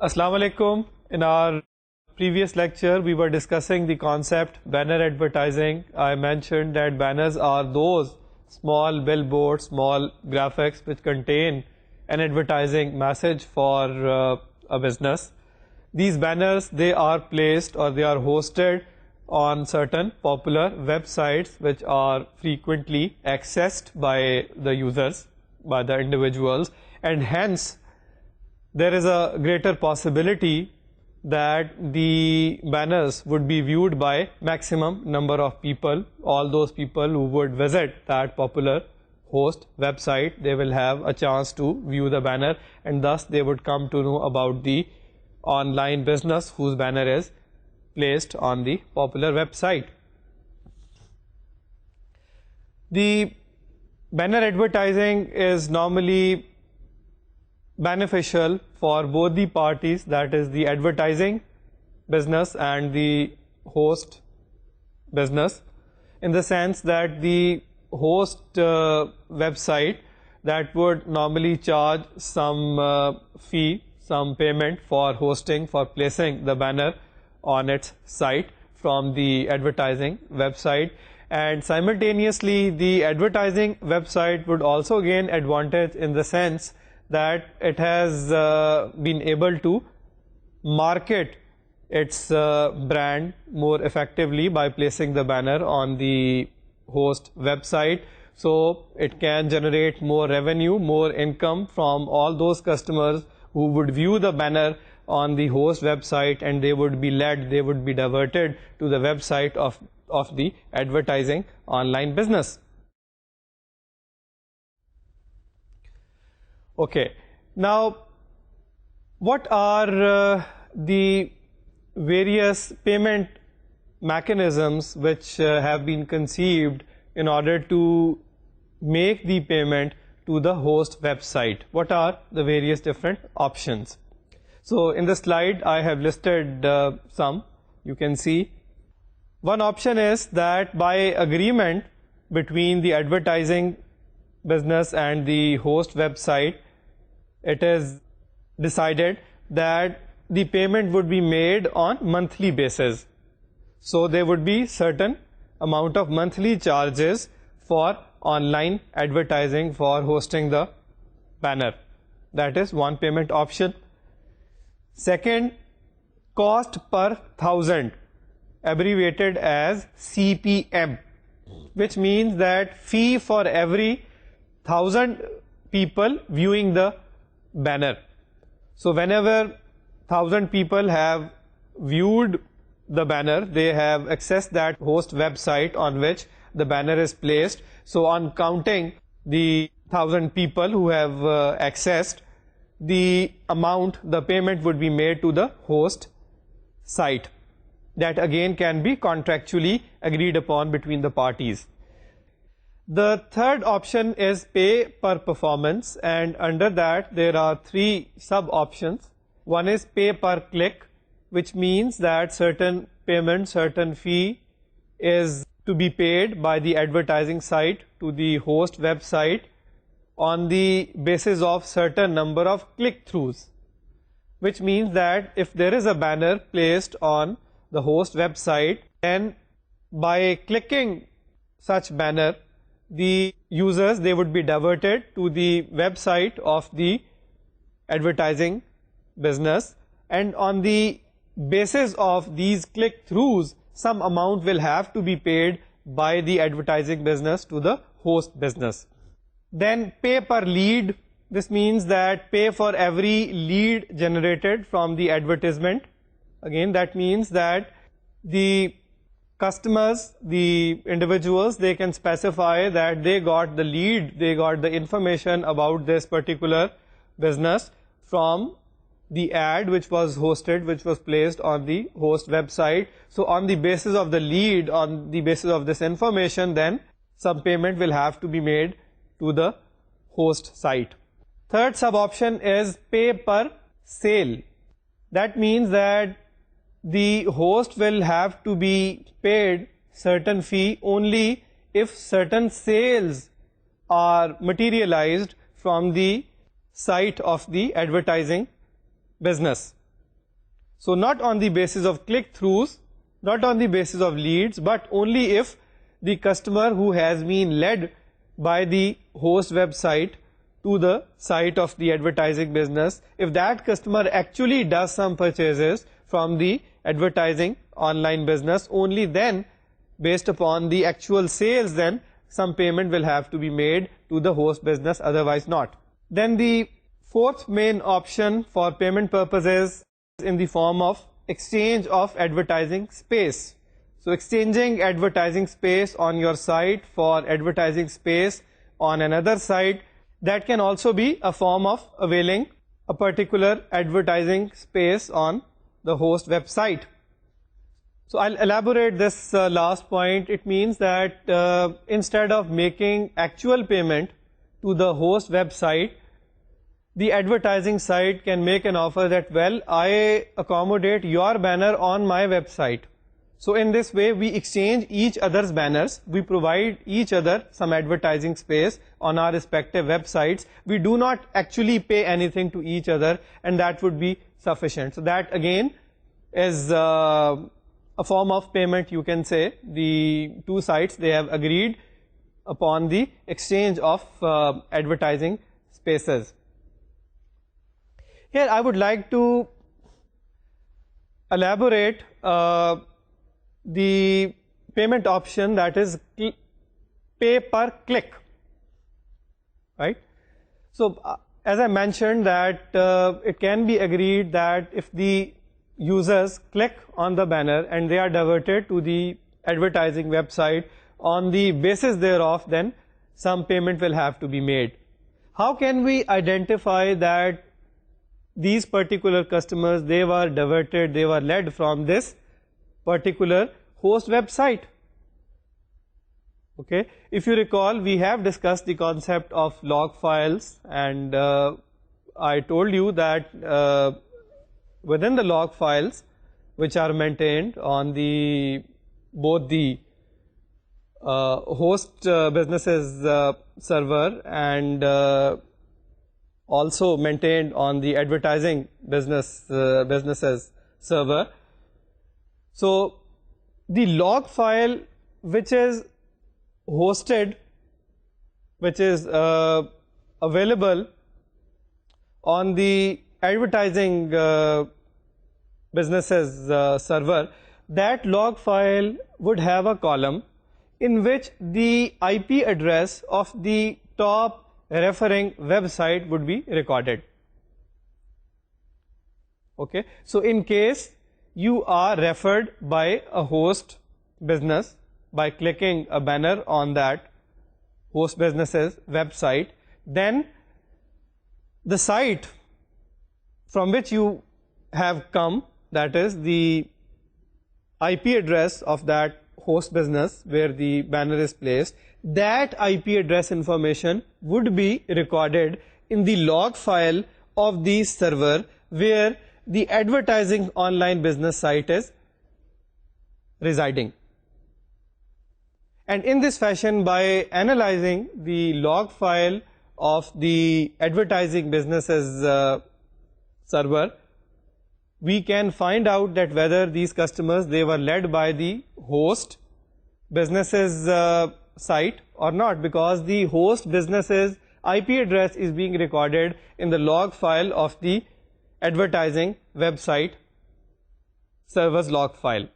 Assalamu alaikum. In our previous lecture, we were discussing the concept banner advertising. I mentioned that banners are those small billboards, small graphics which contain an advertising message for a business. These banners, they are placed or they are hosted on certain popular websites which are frequently accessed by the users, by the individuals, and hence there is a greater possibility that the banners would be viewed by maximum number of people. All those people who would visit that popular host website, they will have a chance to view the banner, and thus they would come to know about the online business whose banner is placed on the popular website. The banner advertising is normally beneficial for both the parties, that is the advertising business and the host business, in the sense that the host website that would normally charge some fee, some payment for hosting, for placing the banner on its site from the advertising website, and simultaneously the advertising website would also gain advantage in the sense that it has been able to market its brand more effectively by placing the banner on the host website. So it can generate more revenue, more income from all those customers who would view the banner on the host website, and they would be led, they would be diverted to the website of the advertising online business. Okay, now what are the various payment mechanisms which have been conceived in order to make the payment to the host website? What are the various different options? So in the slide I have listed some. You can see one option is that by agreement between the advertising business and the host website, it is decided that the payment would be made on monthly basis. So there would be certain amount of monthly charges for online advertising, for hosting the banner. That is one payment option. Second, cost per thousand, abbreviated as CPM, which means that fee for every 1,000 people viewing the banner. So whenever 1,000 people have viewed the banner, they have accessed that host website on which the banner is placed. So on counting the 1,000 people who have accessed, the amount, the payment would be made to the host site. That again can be contractually agreed upon between the parties. The third option is pay per performance, and under that there are three sub options. One is pay per click, which means that certain payment, certain fee is to be paid by the advertising site to the host website on the basis of certain number of click-throughs, which means that if there is a banner placed on the host website, then by clicking such banner, the users, they would be diverted to the website of the advertising business, and on the basis of these click-throughs, some amount will have to be paid by the advertising business to the host business. Then pay per lead, this means that pay for every lead generated from the advertisement. Again, that means that the customers, the individuals, they can specify that they got the lead, they got the information about this particular business from the ad which was hosted, which was placed on the host website. So on the basis of the lead, on the basis of this information, then some payment will have to be made to the host site. Third sub option is pay per sale. That means that the host will have to be paid certain fee only if certain sales are materialized from the site of the advertising business. So not on the basis of click-throughs, not on the basis of leads, but only if the customer who has been led by the host website to the site of the advertising business, if that customer actually does some purchases from the advertising online business, only then, based upon the actual sales, then some payment will have to be made to the host business, otherwise not. Then the fourth main option for payment purposes is in the form of exchange of advertising space. So exchanging advertising space on your site for advertising space on another site, that can also be a form of availing a particular advertising space on the host website. So I'll elaborate this last point. It means that instead of making actual payment to the host website, the advertising site can make an offer that, well, I accommodate your banner on my website. So in this way, we exchange each other's banners. We provide each other some advertising space on our respective websites. We do not actually pay anything to each other, and that would be sufficient. So that again is a form of payment, you can say. The two sites, they have agreed upon the exchange of advertising spaces. Here I would like to elaborate the payment option, that is pay per click, right? So as I mentioned that it can be agreed that if the users click on the banner and they are diverted to the advertising website, on the basis thereof, then some payment will have to be made. How can we identify that these particular customers, they were diverted, they were led from this particular host website? Okay, if you recall, we have discussed the concept of log files, and I told you that within the log files, which are maintained on the both the host businesses server and also maintained on the advertising businesses server. So the log file which is hosted, which is available on the advertising businesses server, that log file would have a column in which the IP address of the top referring website would be recorded. Okay, so in case you are referred by a host business by clicking a banner on that host business's website, then the site from which you have come, that is the IP address of that host business where the banner is placed, that IP address information would be recorded in the log file of the server where the advertising online business site is residing. And in this fashion, by analyzing the log file of the advertising businesses server, we can find out that whether these customers, they were led by the host businesses site or not, because the host business's IP address is being recorded in the log file of the advertising website server's log file.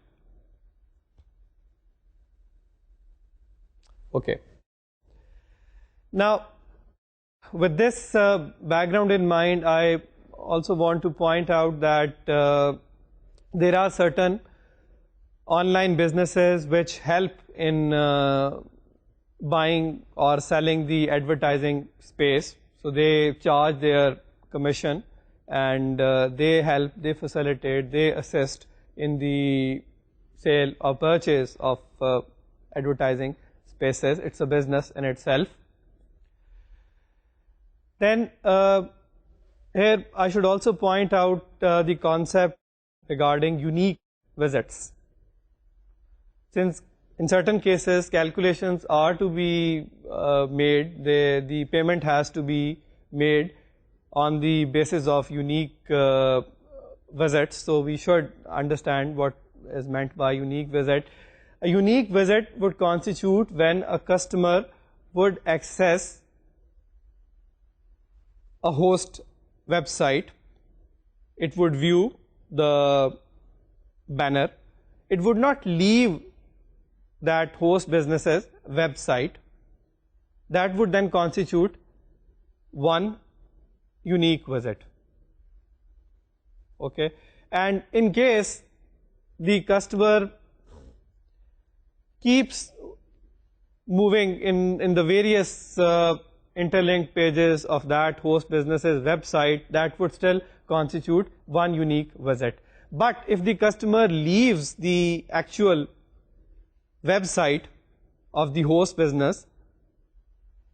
Okay. Now, with this background in mind, I also want to point out that there are certain online businesses which help in buying or selling the advertising space. So they charge their commission, and they help, they facilitate, they assist in the sale or purchase of advertising spaces. It's a business in itself. Then here I should also point out the concept regarding unique visits. Since in certain cases calculations are to be made, the payment has to be made on the basis of unique visits, so we should understand what is meant by unique visit. A unique visit would constitute when a customer would access a host website, it would view the banner, it would not leave that host business's website. That would then constitute one unique visit. Okay, and in case the customer keeps moving in the various interlinked pages of that host business's website, that would still constitute one unique visit. But if the customer leaves the actual website of the host business,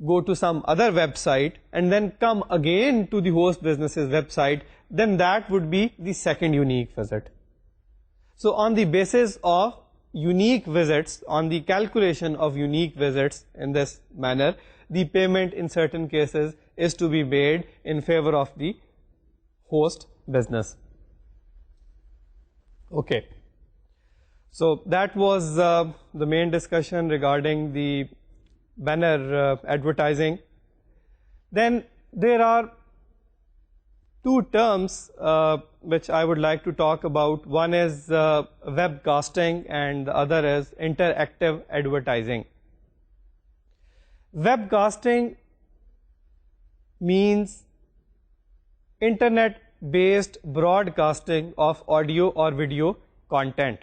go to some other website and then come again to the host business's website, then that would be the second unique visit. So on the basis of unique visits, on the calculation of unique visits in this manner, the payment in certain cases is to be made in favor of the host business. Okay, so that was the main discussion regarding the banner advertising. Then there are two terms which I would like to talk about. One is webcasting and the other is interactive advertising. Webcasting means internet-based broadcasting of audio or video content,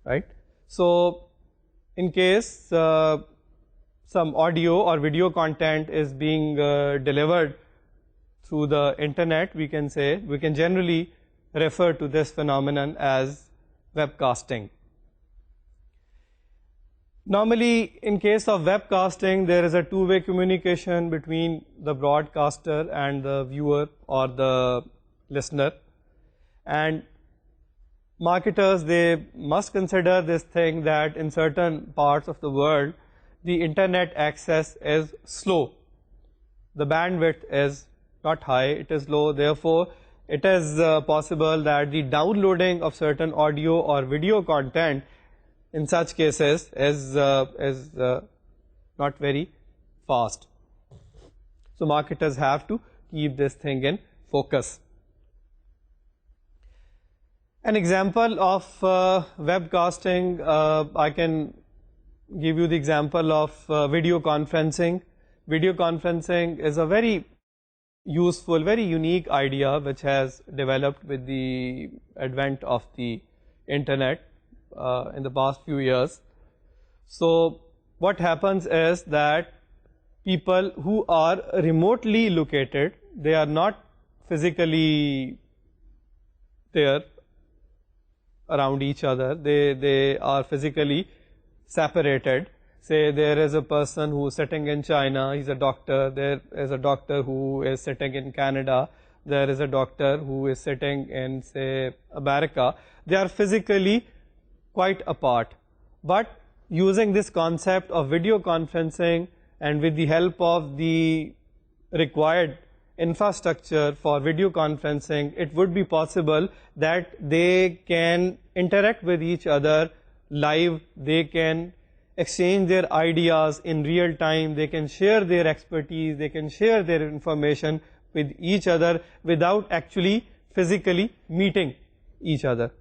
right? So in case some audio or video content is being delivered through the internet, we can generally refer to this phenomenon as webcasting. Normally, in case of webcasting, there is a two-way communication between the broadcaster and the viewer or the listener. And marketers, they must consider this thing that in certain parts of the world, the internet access is slow. The bandwidth is not high, it is low. Therefore, it is possible that the downloading of certain audio or video content in such cases is not very fast. So marketers have to keep this thing in focus. An example of webcasting, I can give you the example of video conferencing. Video conferencing is a very useful, very unique idea which has developed with the advent of the internet in the past few years. So what happens is that people who are remotely located, they are not physically there around each other, they are physically separated. Say there is a person who is sitting in China, he's a doctor, there is a doctor who is sitting in Canada, there is a doctor who is sitting in, say, America. They are physically quite apart. But using this concept of video conferencing and with the help of the required infrastructure for video conferencing, it would be possible that they can interact with each other live, they can exchange their ideas in real time, they can share their expertise, they can share their information with each other without actually physically meeting each other.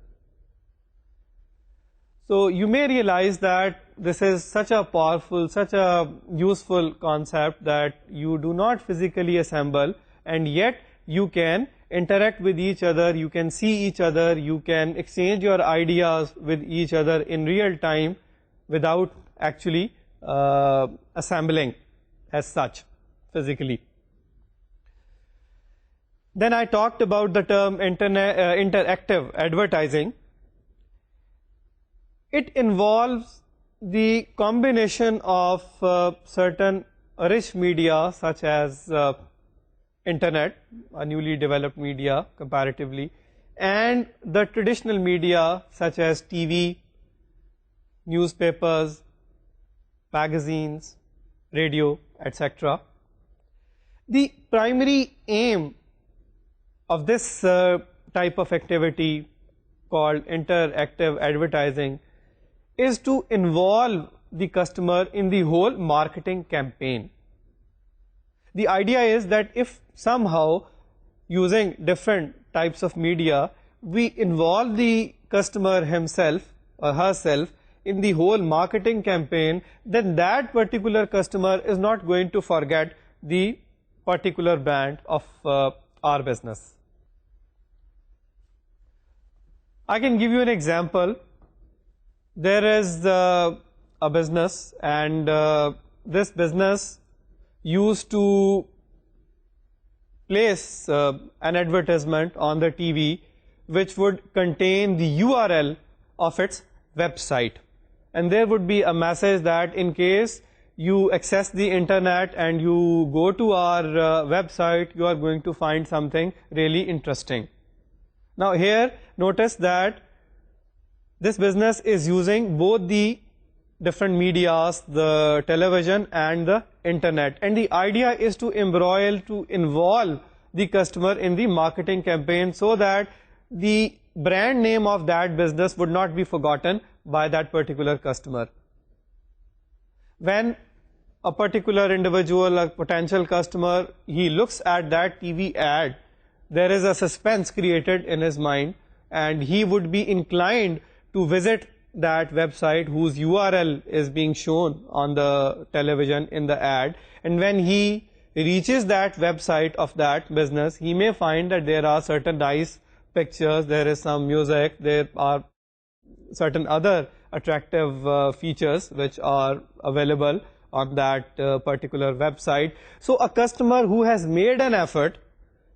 So you may realize that this is such a powerful, such a useful concept that you do not physically assemble, and yet you can interact with each other, you can see each other, you can exchange your ideas with each other in real time without actually assembling as such physically. Then I talked about the term interactive advertising. It involves the combination of certain rich media such as internet, a newly developed media comparatively, and the traditional media such as TV, newspapers, magazines, radio, etc. The primary aim of this type of activity called interactive advertising is to involve the customer in the whole marketing campaign. The idea is that if somehow using different types of media, we involve the customer himself or herself in the whole marketing campaign, then that particular customer is not going to forget the particular brand of our business. I can give you an example. There is a business, and this business used to place an advertisement on the TV which would contain the URL of its website. And there would be a message that in case you access the internet and you go to our website, you are going to find something really interesting. Now here, notice that this business is using both the different medias, the television and the internet. And the idea is to involve the customer in the marketing campaign so that the brand name of that business would not be forgotten by that particular customer. When a particular individual, a potential customer, he looks at that TV ad, there is a suspense created in his mind, and he would be inclined to visit that website whose URL is being shown on the television in the ad. And when he reaches that website of that business, he may find that there are certain nice pictures, there is some music, there are certain other attractive features which are available on that particular website. So a customer who has made an effort,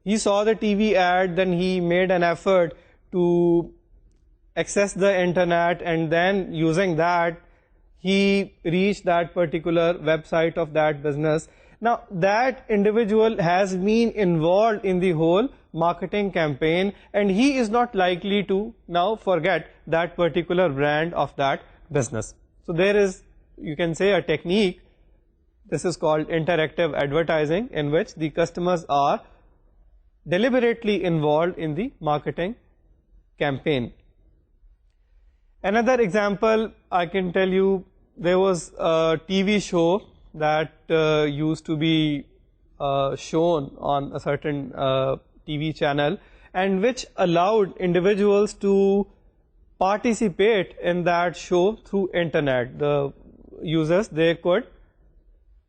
he saw the TV ad, then he made an effort to access the internet, and then using that he reached that particular website of that business. Now that individual has been involved in the whole marketing campaign, and he is not likely to now forget that particular brand of that business. So there is, you can say, a technique. This is called interactive advertising, in which the customers are deliberately involved in the marketing campaign. Another example I can tell you, there was a TV show that used to be shown on a certain TV channel, and which allowed individuals to participate in that show through internet. The users, they could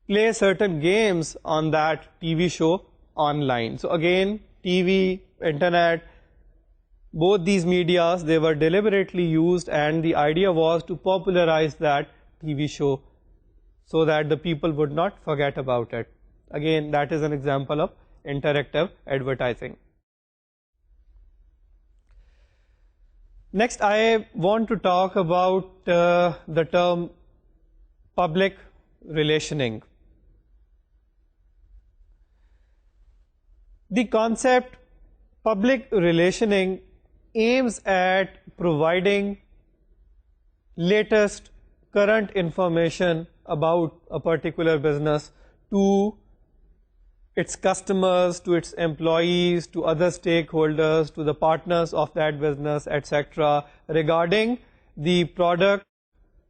play certain games on that TV show online. So again, TV, internet, both these medias, they were deliberately used, and the idea was to popularize that TV show so that the people would not forget about it. Again, that is an example of interactive advertising. Next, I want to talk about the term public relationing. The concept public relationing aims at providing latest current information about a particular business to its customers, to its employees, to other stakeholders, to the partners of that business, etc., regarding the product,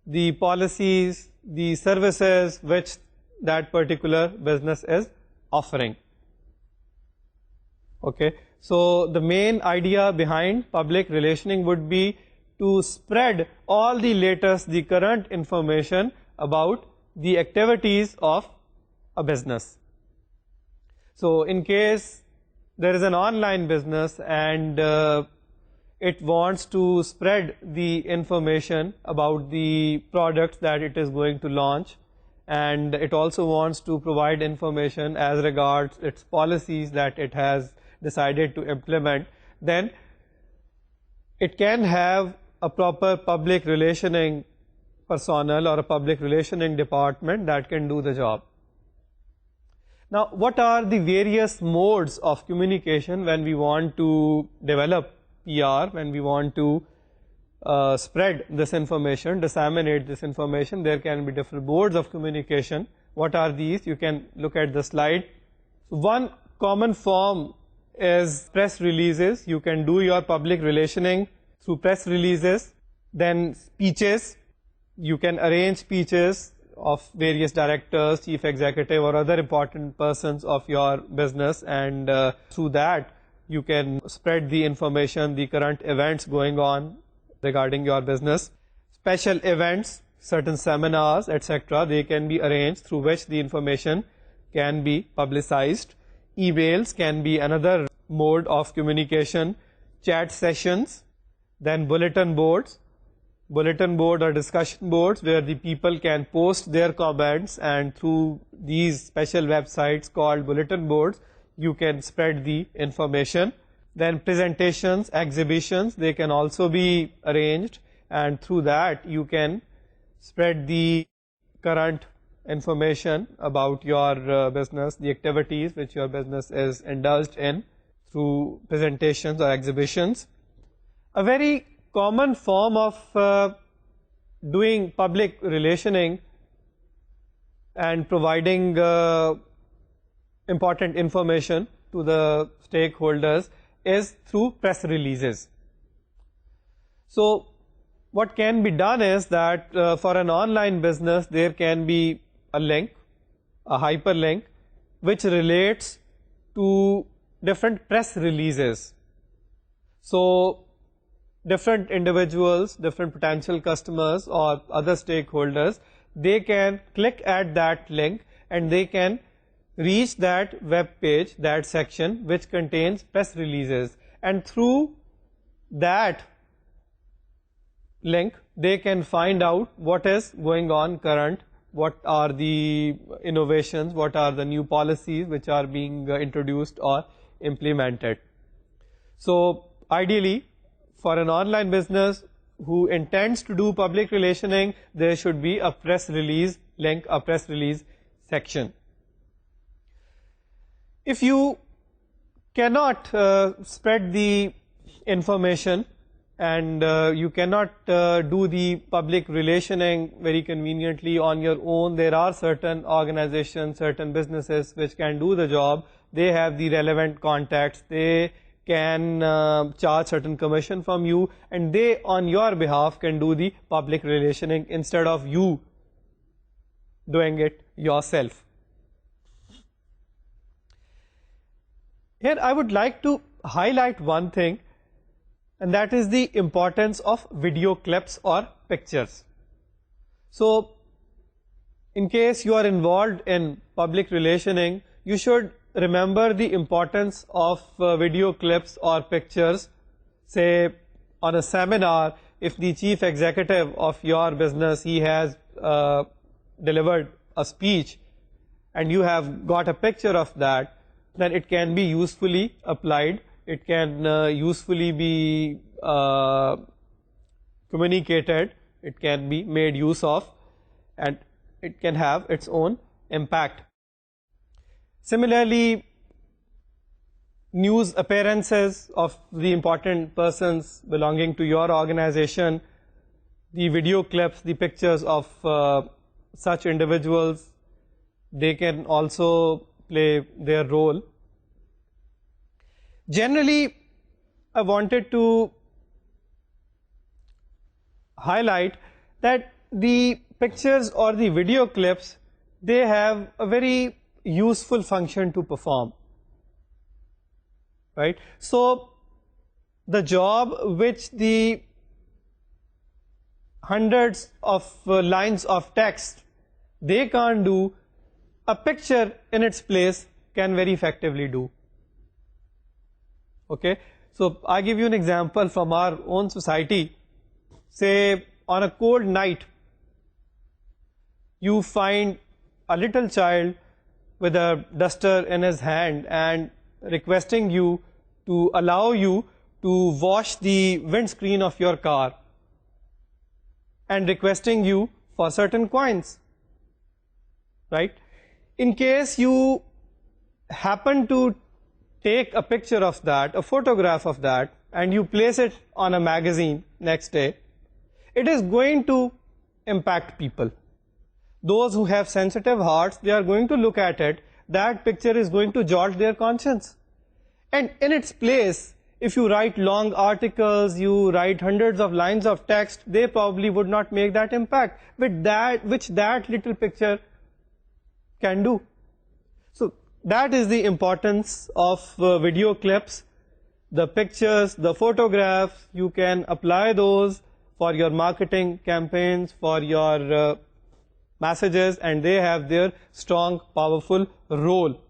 the policies, the services which that particular business is offering. Okay, so the main idea behind public relationing would be to spread all the latest, the current information about the activities of a business. So in case there is an online business and it wants to spread the information about the products that it is going to launch, and it also wants to provide information as regards its policies that it has decided to implement, then it can have a proper public relationing personnel or a public relationing department that can do the job. Now, what are the various modes of communication when we want to develop PR, when we want to spread this information, disseminate this information? There can be different modes of communication. What are these? You can look at the slide. One common form is press releases. You can do your public relationing through press releases. Then speeches. You can arrange speeches of various directors, chief executive, or other important persons of your business, and through that you can spread the information, the current events going on regarding your business. Special events, certain seminars, etc., they can be arranged through which the information can be publicized. Emails can be another mode of communication. Chat sessions. Then bulletin boards. Bulletin board or discussion boards where the people can post their comments, and through these special websites called bulletin boards you can spread the information. Then presentations, exhibitions, they can also be arranged, and through that you can spread the current information about your business, the activities which your business is indulged in through presentations or exhibitions. A very common form of doing public relationing and providing important information to the stakeholders is through press releases. So what can be done is that for an online business there can be a link, a hyperlink, which relates to different press releases. So different individuals, different potential customers or other stakeholders, they can click at that link and they can reach that web page, that section which contains press releases, and through that link they can find out what is going on current, what are the innovations, what are the new policies which are being introduced or implemented. So ideally, for an online business who intends to do public relationing, there should be a press release link, a press release section. If you cannot spread the information and you cannot do the public relationing very conveniently on your own, there are certain organizations, certain businesses which can do the job. They have the relevant contacts, they can charge certain commission from you, and they on your behalf can do the public relationing instead of you doing it yourself. Here I would like to highlight one thing, and that is the importance of video clips or pictures. So in case you are involved in public relationing, you should remember the importance of video clips or pictures. Say on a seminar, if the chief executive of your business, he has delivered a speech and you have got a picture of that, then it can be usefully applied, it can usefully be communicated, it can be made use of, and it can have its own impact. Similarly, news appearances of the important persons belonging to your organization, the video clips, the pictures of such individuals, they can also play their role. Generally, I wanted to highlight that the pictures or the video clips, they have a very useful function to perform, right? So the job which the hundreds of lines of text they can't do, a picture in its place can very effectively do. Okay, so I give you an example from our own society. Say on a cold night, you find a little child with a duster in his hand and requesting you to allow you to wash the windscreen of your car and requesting you for certain coins, right? In case you happen to take a picture of that, a photograph of that, and you place it on a magazine next day, it is going to impact people. Those who have sensitive hearts, they are going to look at it. That picture is going to jolt their conscience. And in its place, if you write long articles, you write hundreds of lines of text, they probably would not make that impact with that, which that little picture can do. So that is the importance of video clips. The pictures, the photographs, you can apply those for your marketing campaigns, for your messages, and they have their strong, powerful role.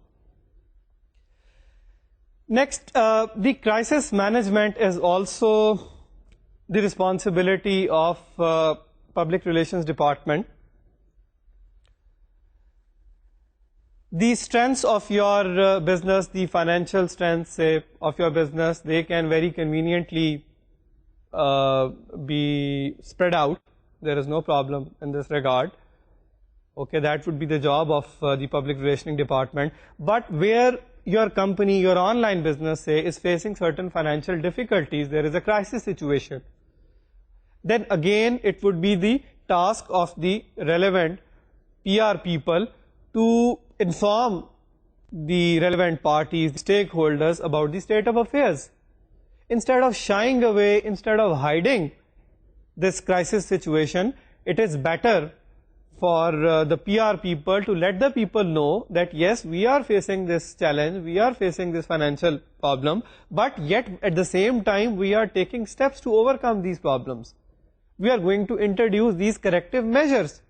Next, the crisis management is also the responsibility of Public Relations Department. The strengths of your business, the financial strengths, say, of your business, they can very conveniently be spread out. There is no problem in this regard. Okay, that would be the job of the Public Relations Department. But where your company, your online business, say, is facing certain financial difficulties, there is a crisis situation, then again it would be the task of the relevant PR people to inform the relevant parties, stakeholders about the state of affairs. Instead of shying away, instead of hiding this crisis situation, it is better for the PR people to let the people know that yes, we are facing this challenge, we are facing this financial problem, but yet at the same time we are taking steps to overcome these problems. We are going to introduce these corrective measures.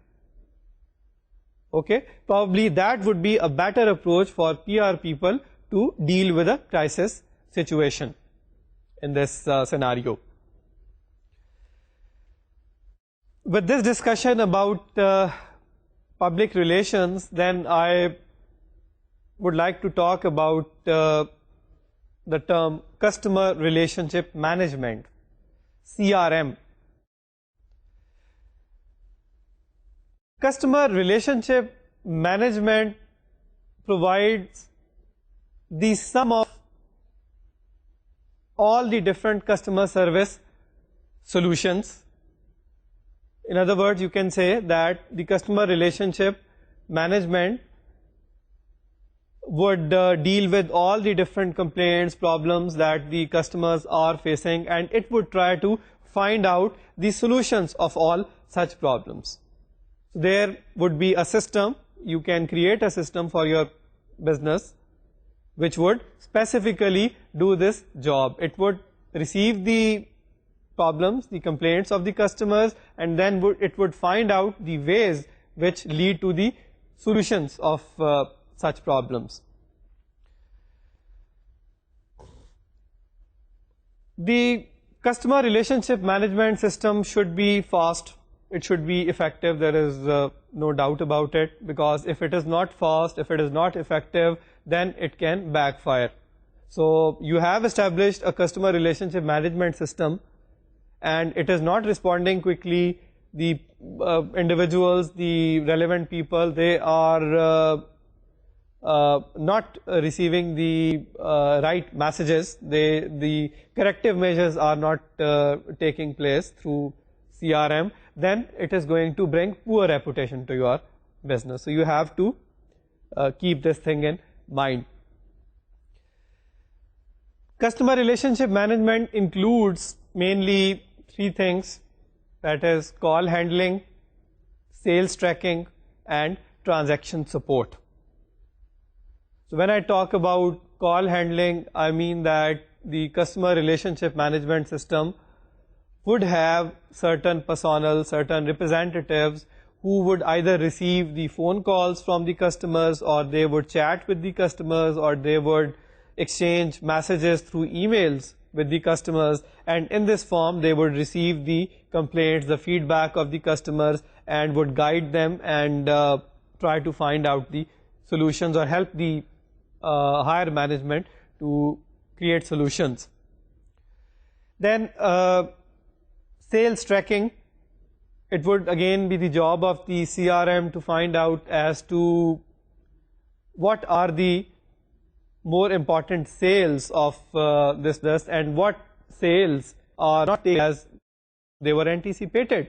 Okay, probably that would be a better approach for PR people to deal with a crisis situation in this scenario. With this discussion about public relations, then I would like to talk about the term customer relationship management, CRM. Customer relationship management provides the sum of all the different customer service solutions. In other words, you can say that the customer relationship management would deal with all the different complaints, problems that the customers are facing, and it would try to find out the solutions of all such problems. So there would be a system, you can create a system for your business which would specifically do this job. It would receive the problems, the complaints of the customers, and then it would find out the ways which lead to the solutions of such problems. The customer relationship management system should be fast, it should be effective, there is no doubt about it, because if it is not fast, if it is not effective, then it can backfire. So you have established a customer relationship management system and it is not responding quickly, the individuals, the relevant people, they are not receiving the right messages, the corrective measures are not taking place through CRM, then it is going to bring poor reputation to your business. So you have to keep this thing in mind. Customer relationship management includes mainly three things, that is call handling, sales tracking, and transaction support. So when I talk about call handling, I mean that the customer relationship management system would have certain personnel, certain representatives who would either receive the phone calls from the customers, or they would chat with the customers, or they would exchange messages through emails with the customers, and in this form they would receive the complaints, the feedback of the customers, and would guide them and try to find out the solutions or help the higher management to create solutions. Then sales tracking, it would again be the job of the CRM to find out as to what are the more important sales of this list and what sales are not as they were anticipated.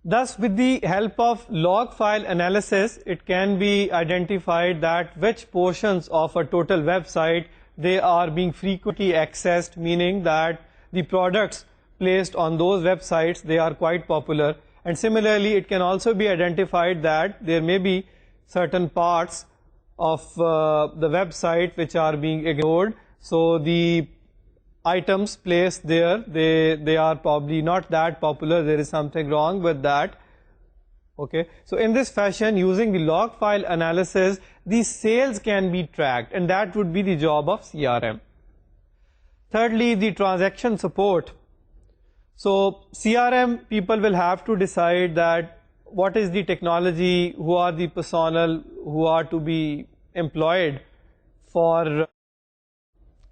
Thus, with the help of log file analysis, it can be identified that which portions of a total website they are being frequently accessed, meaning that the products placed on those websites, they are quite popular. And similarly, it can also be identified that there may be certain parts of the website which are being ignored. So the items placed there, they are probably not that popular. There is something wrong with that. Okay, so in this fashion, using the log file analysis, the sales can be tracked, and that would be the job of CRM. Thirdly, the transaction support. So CRM people will have to decide that what is the technology, who are the personnel who are to be employed for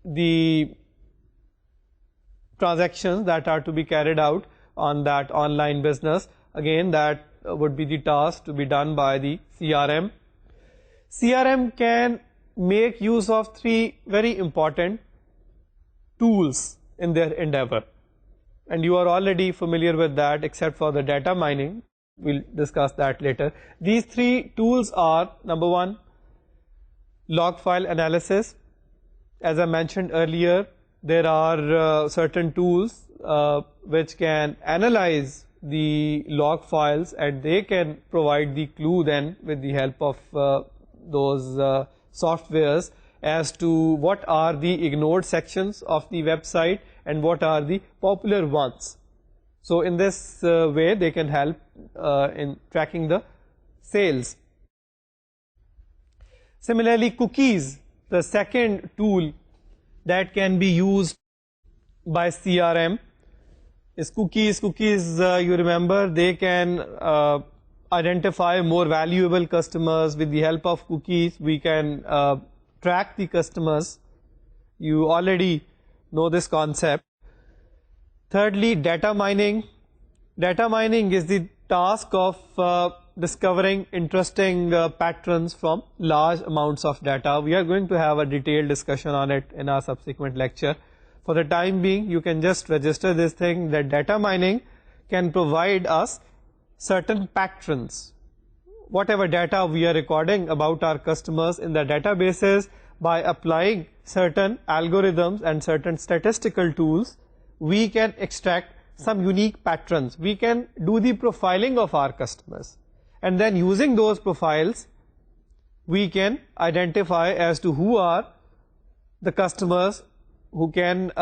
the transactions that are to be carried out on that online business. Again, that would be the task to be done by the CRM. CRM can make use of three very important tools in their endeavor. And you are already familiar with that, except for the data mining. We'll discuss that later. These three tools are, number one, log file analysis. As I mentioned earlier, there are certain tools which can analyze the log files, and they can provide the clue then with the help of those softwares as to what are the ignored sections of the website and what are the popular ones. So in this way, they can help in tracking the sales. Similarly, cookies, the second tool that can be used by CRM is cookies. Cookies, you remember, they can identify more valuable customers. With the help of cookies, we can track the customers. You already know this concept. Thirdly, data mining. Data mining is the task of discovering interesting patterns from large amounts of data. We are going to have a detailed discussion on it in our subsequent lecture. For the time being, you can just register this thing, that data mining can provide us certain patterns. Whatever data we are recording about our customers in the databases, by applying certain algorithms and certain statistical tools, we can extract some unique patterns. We can do the profiling of our customers. And then using those profiles, we can identify as to who are the customers who can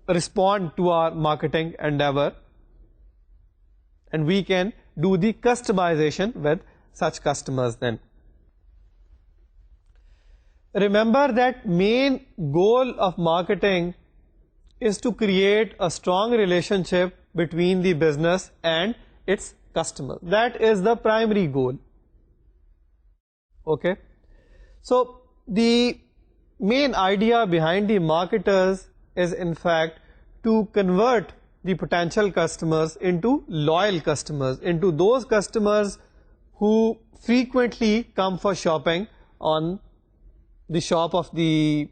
respond to our marketing endeavor. And we can do the customization with such customers then. Remember that main goal of marketing is to create a strong relationship between the business and its customer. That is the primary goal. Okay. So the main idea behind the marketers is in fact to convert the potential customers into loyal customers, into those customers who frequently come for shopping on the shop of the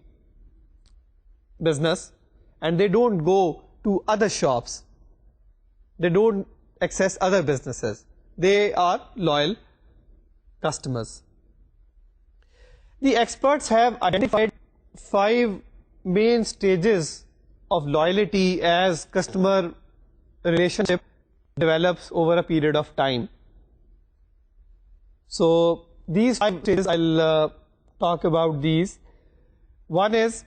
business, and they don't go to other shops. They don't access other businesses. They are loyal customers. The experts have identified 5 main stages of loyalty as customer relationship develops over a period of time. So these 5 stages, I'll talk about these. One is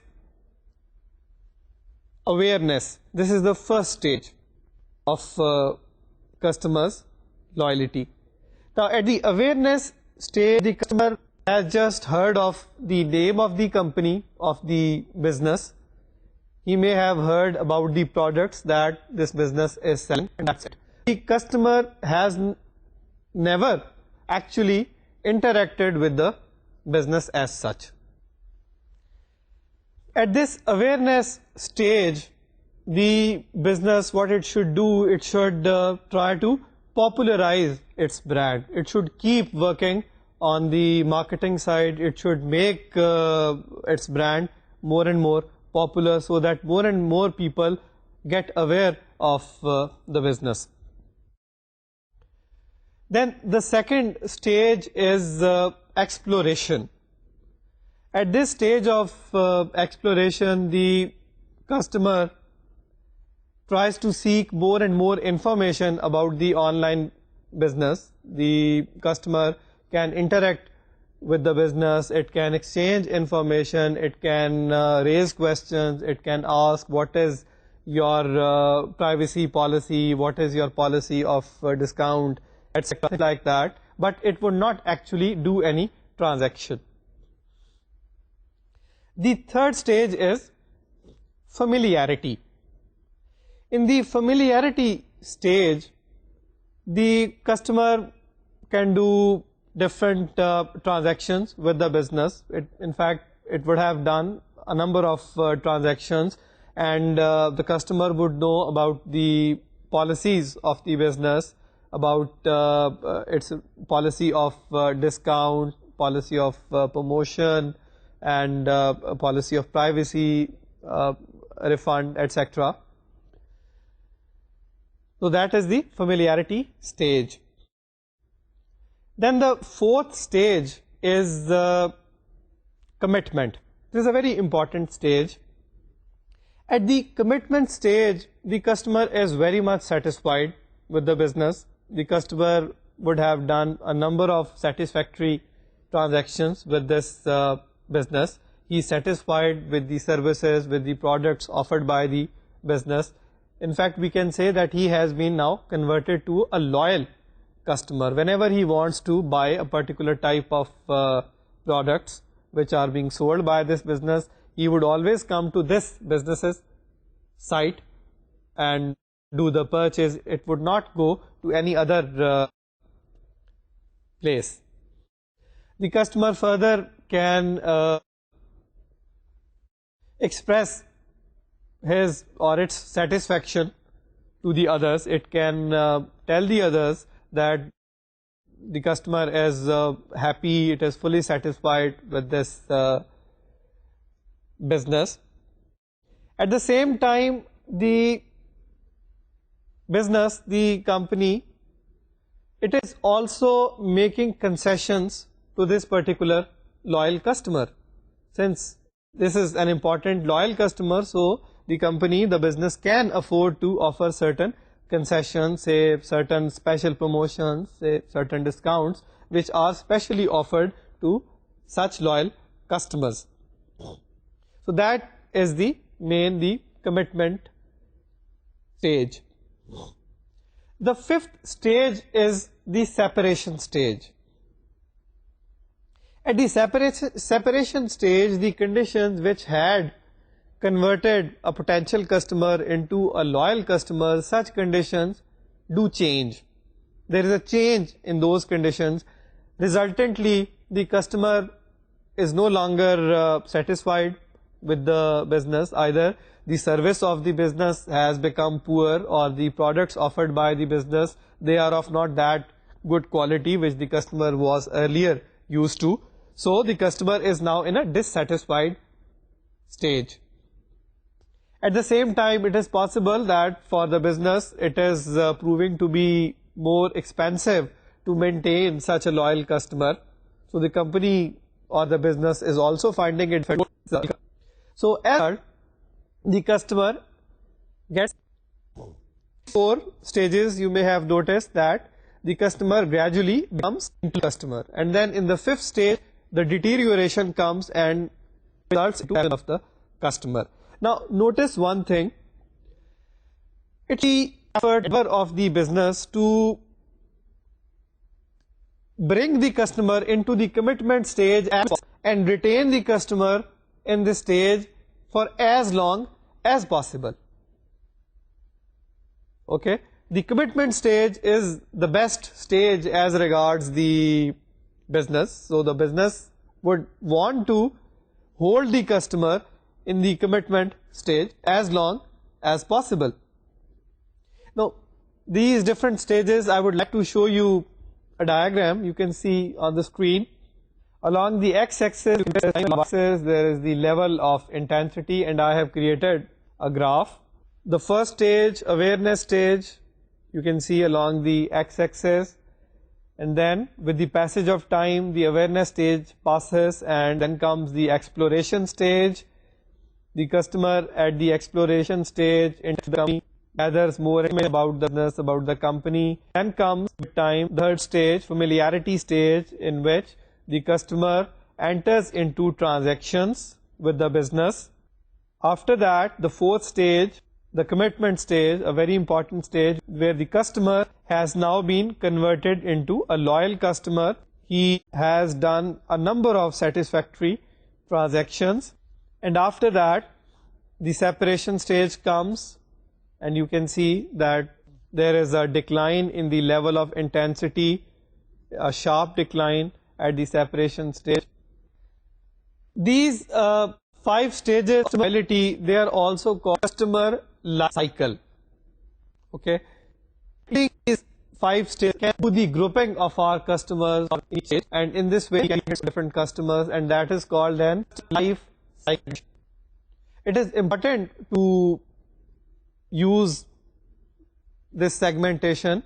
awareness. This is the first stage of customers' loyalty. Now at the awareness stage, the customer has just heard of the name of the company, of the business. He may have heard about the products that this business is selling, and that's it. The customer has never actually interacted with the business as such. At this awareness stage, the business, what it should do, it should try to popularize its brand. It should keep working on the marketing side. It should make its brand more and more popular, so that more and more people get aware of the business. Then the second stage is exploration. At this stage of exploration, the customer tries to seek more and more information about the online business. The customer can interact with the business, it can exchange information, it can raise questions, it can ask what is your privacy policy, what is your policy of discount, etc. like that, but it would not actually do any transaction. The third stage is familiarity. In the familiarity stage, the customer can do different transactions with the business. In fact, it would have done a number of transactions, and the customer would know about the policies of the business, about its policy of discount, policy of promotion, and policy of privacy, refund, etc. So that is the familiarity stage. Then the fourth stage is the commitment. This is a very important stage. At the commitment stage, the customer is very much satisfied with the business. The customer would have done a number of satisfactory transactions with this business. He is satisfied with the services, with the products offered by the business. In fact, we can say that he has been now converted to a loyal customer. Whenever he wants to buy a particular type of products which are being sold by this business, he would always come to this business's site and do the purchase. It would not go to any other place. The customer further can express his or its satisfaction to the others. It can tell the others that the customer is happy, it is fully satisfied with this business. At the same time, the business, the company, it is also making concessions to this particular loyal customer. Since this is an important loyal customer, so the company, the business can afford to offer certain concessions, say certain special promotions, say certain discounts, which are specially offered to such loyal customers. So that is the commitment stage. The fifth stage is the separation stage. At the separation stage, the conditions which had converted a potential customer into a loyal customer, such conditions do change. There is a change in those conditions. Resultantly, the customer is no longer satisfied with the business. Either the service of the business has become poor, or the products offered by the business, they are of not that good quality which the customer was earlier used to. So the customer is now in a dissatisfied stage. At the same time, it is possible that for the business, it is proving to be more expensive to maintain such a loyal customer. So the company or the business is also finding it difficult. So as the customer gets 4 stages, you may have noticed that the customer gradually becomes a customer. And then in the 5th stage, the deterioration comes and results into of the customer. Now, notice one thing. It's the effort of the business to bring the customer into the commitment stage and retain the customer in this stage for as long as possible. Okay? The commitment stage is the best stage as regards the business. So the business would want to hold the customer in the commitment stage as long as possible. Now, these different stages, I would like to show you a diagram you can see on the screen. Along the x-axis, there is the level of intensity, and I have created a graph. The first stage, awareness stage, you can see along the x-axis. and then with the passage of time the awareness stage passes, and then comes the exploration stage. The customer at the exploration stage into the company gathers more information about the business, about the company. Then comes with time the third stage, familiarity stage, in which the customer enters into transactions with the business. After that, the fourth stage, the commitment stage, a very important stage, where the customer has now been converted into a loyal customer. He has done a number of satisfactory transactions, and after that the separation stage comes, and you can see that there is a decline in the level of intensity, a sharp decline at the separation stage. These 5 stages of loyalty, they are also called customer life cycle. Okay, these 5 stages can do the grouping of our customers on each stage, and in this way we can get different customers, and that is called an life cycle. It is important to use this segmentation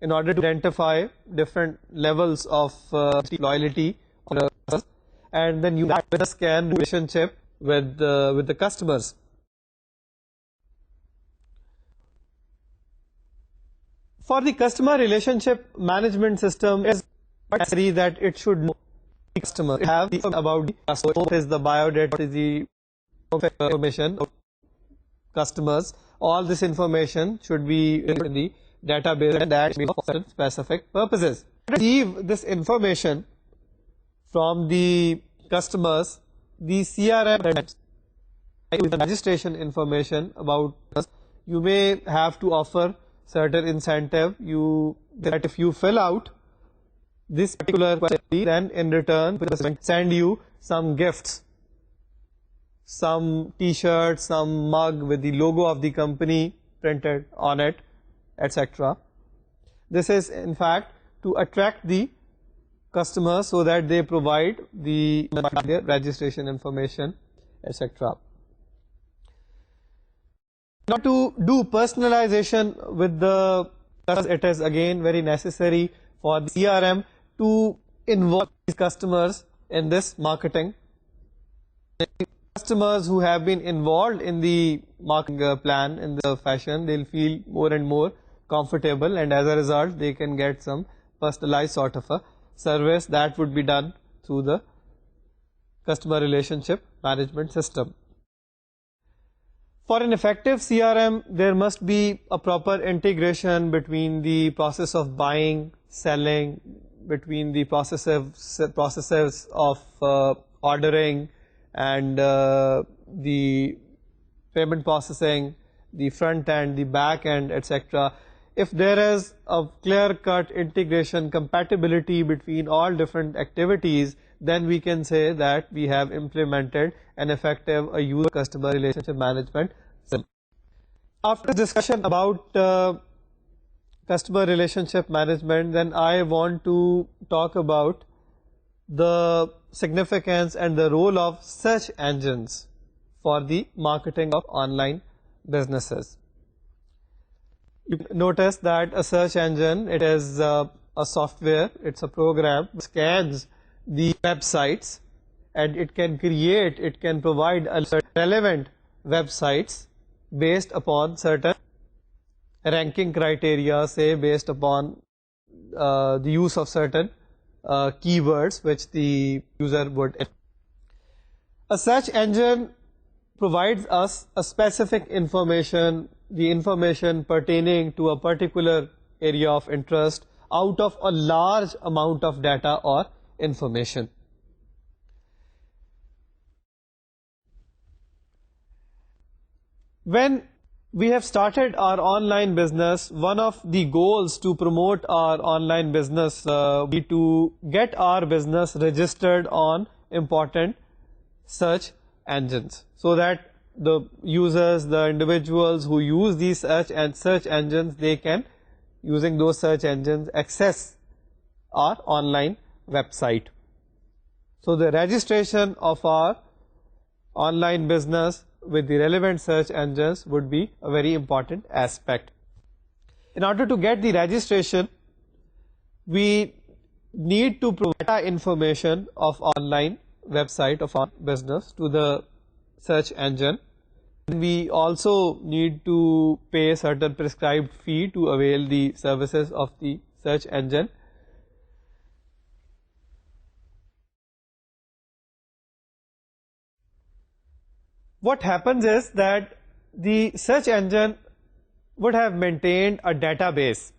in order to identify different levels of loyalty, and then you can relationship with the customers. For the customer relationship management system, it is necessary that it should know the customer. It have the about the customer. What is the biodata? What is the information of customers? All this information should be in the database, and that for certain specific purposes. Receive this information from the customers. The CRM with the registration information about us. You may have to offer certain incentive. That if you fill out this particular query, then in return we send you some gifts, some t-shirt, some mug with the logo of the company printed on it, etc. This is in fact to attract the customers so that they provide their registration information, etc. Now, to do personalization with the customers, it is again very necessary for the CRM to involve these customers in this marketing. Customers who have been involved in the marketing plan in this fashion, they'll feel more and more comfortable, and as a result they can get some personalized sort of a service that would be done through the customer relationship management system. For an effective CRM, there must be a proper integration between the process of buying, selling, between the processes of ordering and the payment processing, the front end, the back end, etc. If there is a clear-cut integration, compatibility between all different activities, then we can say that we have implemented an effective user-customer relationship management system. After discussion about customer relationship management, then I want to talk about the significance and the role of search engines for the marketing of online businesses. You notice that a search engine, it is a software, it's a program, which scans the websites, and it can provide relevant websites based upon certain ranking criteria, say based upon the use of certain keywords which the user would enter. A search engine provides us a specific information, the information pertaining to a particular area of interest out of a large amount of data or information. When we have started our online business, one of the goals to promote our online business would be to get our business registered on important search engines, so that the users, the individuals who use these search engines, they can, using those search engines, access our online website. So the registration of our online business with the relevant search engines would be a very important aspect. In order to get the registration, we need to provide data information of online website of our business to the search engine. We also need to pay a certain prescribed fee to avail the services of the search engine. What happens is that the search engine would have maintained a database,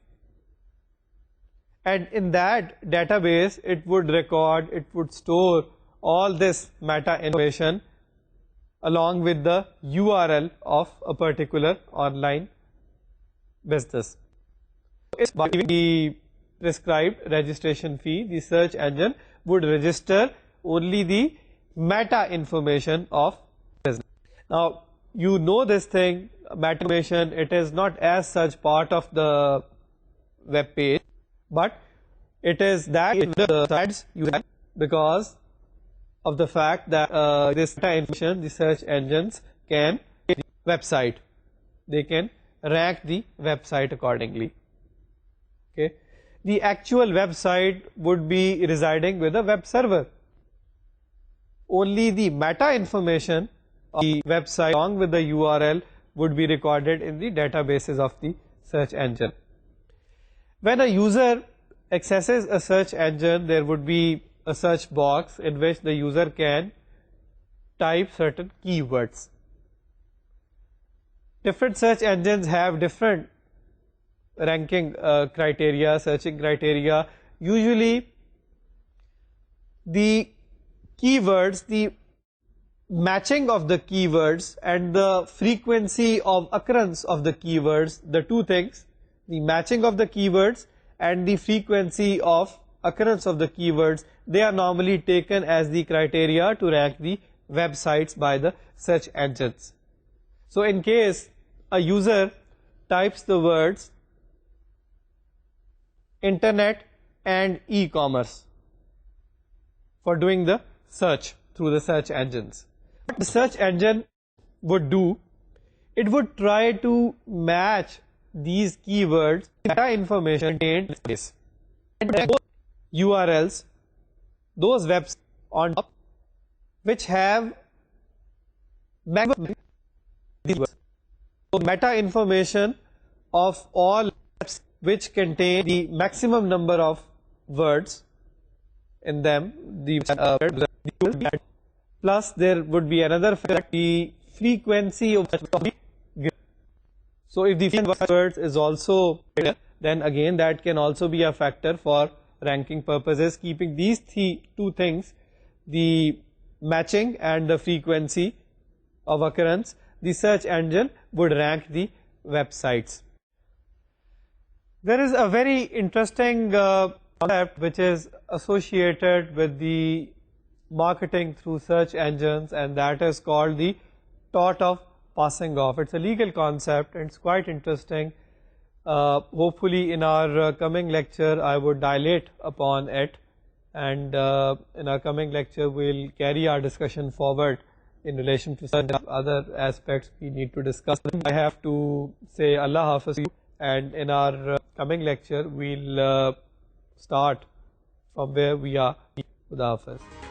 and in that database it would record, it would store all this meta information along with the URL of a particular online business. By the prescribed registration fee, the search engine would register only the meta information of business. Now, you know this thing, meta information, it is not as such part of the web page, but it is that the sites you have, because of the fact that this meta information, the search engines can the website, they can rank the website accordingly. Okay, the actual website would be residing with a web server. Only the meta information of the website along with the URL would be recorded in the databases of the search engine. When a user accesses a search engine, there would be a search box in which the user can type certain keywords. Different search engines have different ranking criteria, searching criteria. Usually the keywords, the matching of the keywords and the frequency of occurrence of the keywords, the two things, the matching of the keywords and the frequency of occurrence of the keywords, they are normally taken as the criteria to rank the websites by the search engines. So in case a user types the words internet and e-commerce for doing the search through the search engines, what the search engine would do, it would try to match these keywords data information contained in this and URLs, those websites on top which have maximum these words. So meta information of all websites which contain the maximum number of words in them, plus there would be another factor, the frequency of the. So if the frequency of words is also greater, then again that can also be a factor for ranking purposes. Keeping these two things, the matching and the frequency of occurrence, the search engine would rank the websites. There is a very interesting concept which is associated with the marketing through search engines, and that is called the tort of passing off. It's a legal concept and it's quite interesting. Hopefully in our coming lecture I would dilate upon it, and in our coming lecture we'll carry our discussion forward in relation to certain other aspects we need to discuss. I have to say Allah Hafiz to you, and in our coming lecture we'll start from where we are. Khuda Hafiz.